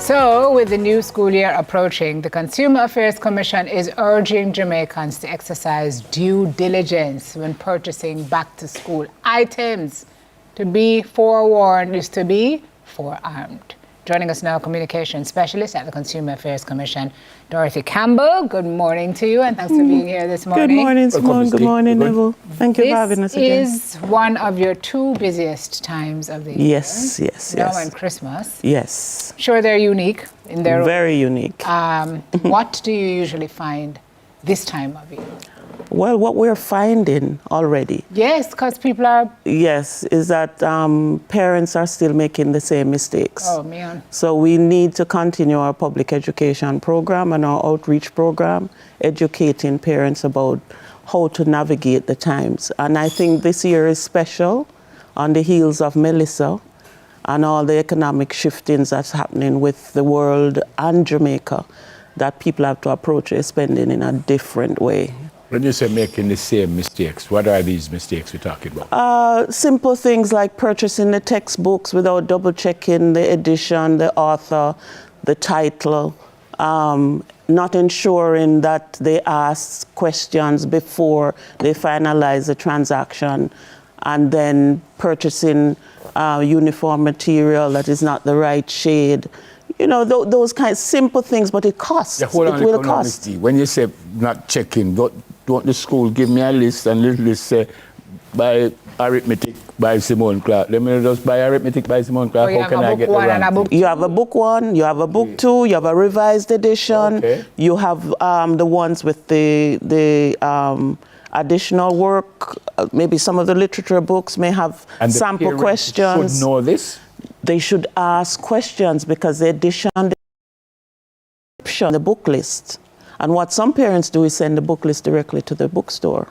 So, with the new school year approaching, the Consumer Affairs Commission is urging Jamaicans to exercise due diligence when purchasing back-to-school items. To be forewarned is to be forearmed. Joining us now, communications specialist at the Consumer Affairs Commission, Dorothy Campbell. Good morning to you, and thanks for being here this morning. Good morning, Simone. Good morning, Neville. Thank you for having us again. This is one of your two busiest times of the year. Yes. Now and Christmas. Yes. Sure, they're unique in their Very unique. What do you usually find this time of year? Well, what we're finding already. Yes, because people are... Yes, is that parents are still making the same mistakes. Oh, man. So we need to continue our public education program and our outreach program, educating parents about how to navigate the times. And I think this year is special on the heels of Melissa and all the economic shiftings that's happening with the world and Jamaica, that people have to approach their spending in a different way. When you say making the same mistakes, what are these mistakes we're talking about? Simple things like purchasing the textbooks without double checking the edition, the author, the title, not ensuring that they ask questions before they finalize the transaction, and then purchasing uniform material that is not the right shade. You know, those kinds of simple things, but it costs. Yeah, hold on, it will cost. When you say not checking, don't the school give me a list and the list say by arithmetic by Simone Clark? Let me just buy arithmetic by Simone Clark. How can I get the rank? You have a book one, you have a book two, you have a revised edition, you have the ones with the additional work. Maybe some of the literature books may have and sample the questions. Should know this. They should ask questions because the edition, the book list. And what some parents do is send the book list directly to the bookstore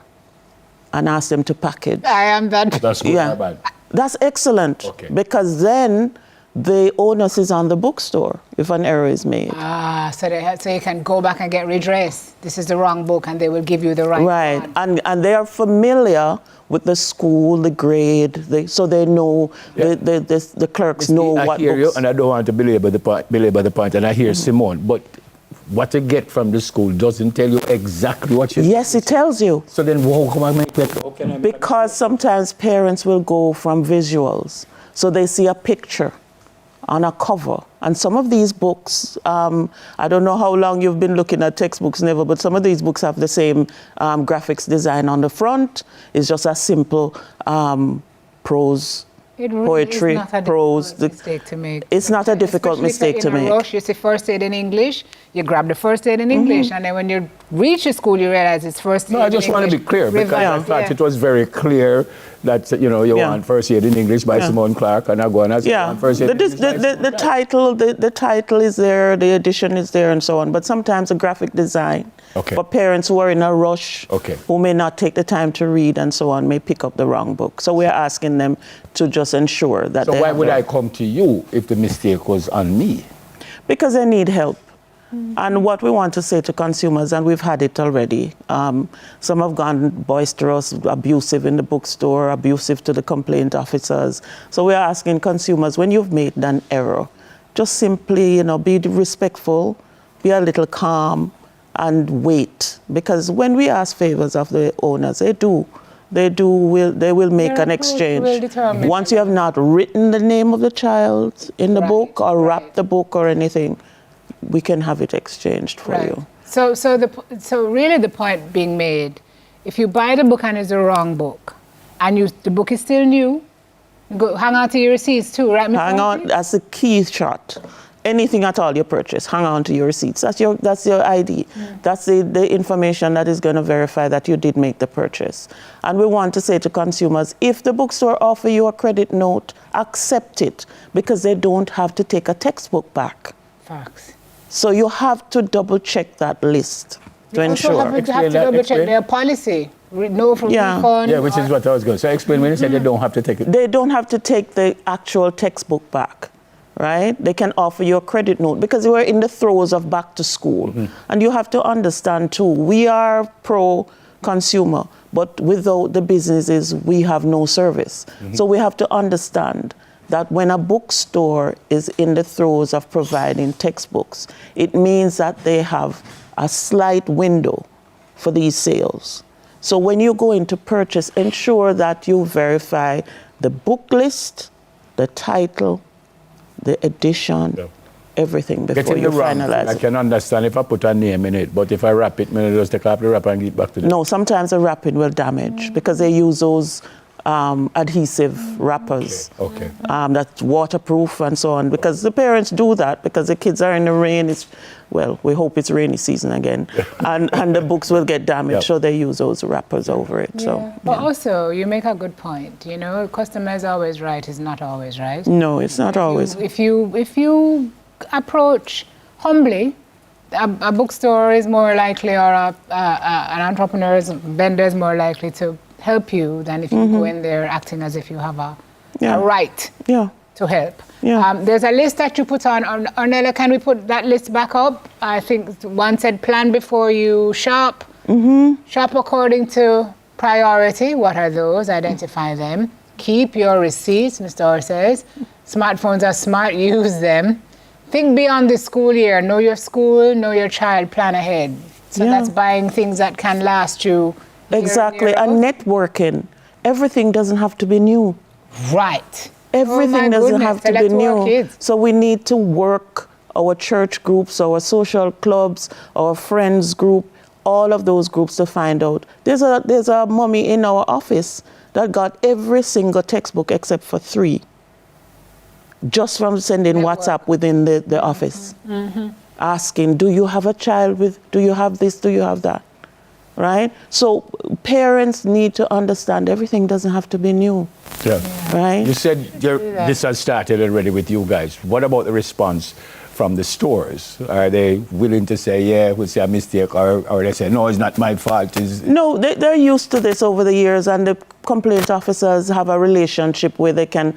and ask them to package. I am that. That's good or bad? That's excellent, because then the onus is on the bookstore if an error is made. So you can go back and get redress. This is the wrong book, and they will give you the right one. And they are familiar with the school, the grade, so they know, the clerks know what I hear books. You, and I don't want to belabor the point, and I hear Simone, but what you get from the school doesn't tell you exactly what you... Yes, it tells you. So then how come I make that? Because sometimes parents will go from visuals. So they see a picture on a cover. And some of these books, I don't know how long you've been looking at textbooks, Never, but some of these books have the same graphics design on the front. It's just a simple prose. It really poetry, is not a prose. Mistake to make. It's not a difficult mistake to make. In a rush, you see first aid in English, you grab the first aid in English, and then when you reach the school, you realize it's first aid in English. No, I just want to be clear, because I thought it was very clear that, you know, you want first aid in English by Simone Clark, and I go and ask first aid in English the title is there, the edition is there, and so on, but sometimes the graphic design for parents who are in a rush, who may not take the time to read and so on, may pick up the wrong book. So we're asking them to just ensure that So why would I come to you if the mistake was on me? Because they need help. And what we want to say to consumers, and we've had it already, some have gone boisterous, abusive in the bookstore, abusive to the complaint officers. So we're asking consumers, when you've made an error, just simply, be respectful, be a little calm, and wait. Because when we ask favors of the owners, they will make an exchange. Once you have not written the name of the child in the book or wrapped the book or anything, we can have it exchanged for you. So really the point being made, if you buy the book and it's the wrong book, and the book is still new, hang on to your receipts too, right, Mr. Hang on, that's the key shot. Anything at all you purchase, hang on to your receipts. That's your ID. That's the information that is going to verify that you did make the purchase. And we want to say to consumers, if the bookstore offer you a credit note, accept it, because they don't have to take a textbook back. Facts. So you have to double check that list to ensure. You have to double check their policy. No from refund. Yeah, which is what I was going to say. So explain when you said they don't have to take it. They don't have to take the actual textbook back. Right? They can offer you a credit note because we're in the throes of back to school. And you have to understand too, we are pro-consumer, but without the businesses, we have no service. So we have to understand that when a bookstore is in the throes of providing textbooks, it means that they have a slight window for these sales. So when you go in to purchase, ensure that you verify the book list, the title, the edition, everything before you finalize I it. can understand if I put a name in it, but if I wrap it, I just take off the wrapper and give it back to them. No, sometimes the wrapping will damage because they use those adhesive wrappers. Okay. That's waterproof and so on, because the parents do that because the kids are in the rain. Well, we hope it's rainy season again, and the books will get damaged, so they use those wrappers over it. Yeah. So, But also, you make a good point. You know, customer is always right is not always right. no, it's not always. If you approach humbly, a bookstore is more likely, or an entrepreneur's vendor is more likely to help you than if you go in there acting as if you have a right to help. Yeah. There's a list that you put on. Ornella, can we put that list back up? I think one said plan before you shop. Shop according to priority. What are those? Identify them. Keep your receipts, Mr. Orr says. Smartphones are smart, use them. Think beyond the school year. Know your school, know your child, plan ahead. So that's buying things that can last you. Exactly, and networking. Everything doesn't have to be new. Right. Everything doesn't have to be new. So we need to work our church groups, our social clubs, our friends group, all of those groups to find out. There's a mummy in our office that got every single textbook except for 3. Just from sending WhatsApp within the office. Asking, do you have a child with, do you have this, do you have that? Right? So parents need to understand everything doesn't have to be new. Right? You said this has started already with you guys. What about the response from the stores? Are they willing to say, yeah, we see a mistake, or they say, no, it's not my fault? No, they're used to this over the years, and the complaint officers have a relationship where they can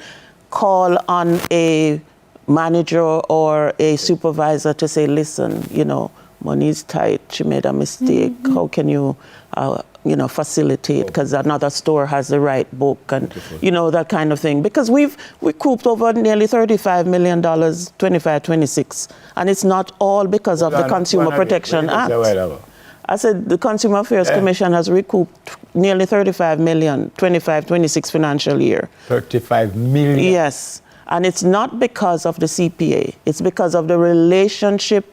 call on a manager or a supervisor to say, listen, you know, money's tight, she made a mistake, how can you, facilitate, because another store has the right book, and, you know, that kind of thing. Because we've recouped over nearly $35 million, 26, and it's not all because of the Consumer Protection Act. I said the Consumer Affairs Commission has recouped nearly 35 million, 25-26 financial year. 35 million? Yes, and it's not because of the CPA, it's because of the relationship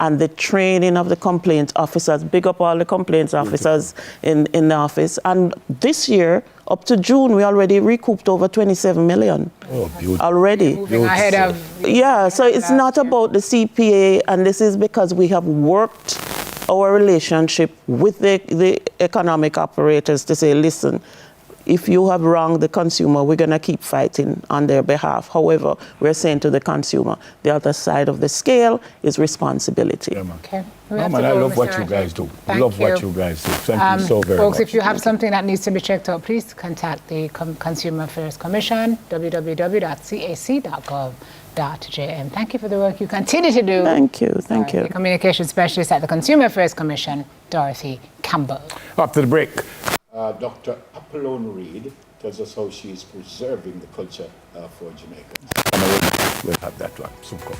and the training of the complaint officers. Big up all the complaints officers in the office. And this year, up to June, we already recouped over 27 million. Oh, beautiful. Already. Moving ahead of... Yeah, so it's not about the CPA, and this is because we have worked our relationship with the economic operators to say, listen, if you have wronged the consumer, we're going to keep fighting on their behalf. However, we're saying to the consumer, the other side of the scale is responsibility. Yeah, man. Okay. No, man, I love what you guys do. I love what you guys do. Thank you so very much. Folks, if you have something that needs to be checked out, please contact the Consumer Affairs Commission, www.cac.gov.jm. Thank you for the work you continue to do. Thank you. The Communication Specialist at the Consumer Affairs Commission, Dorothy Campbell. After the break, Dr. Apollon Reed tells us how she is preserving the culture for Jamaicans. We'll have that one. Soon come.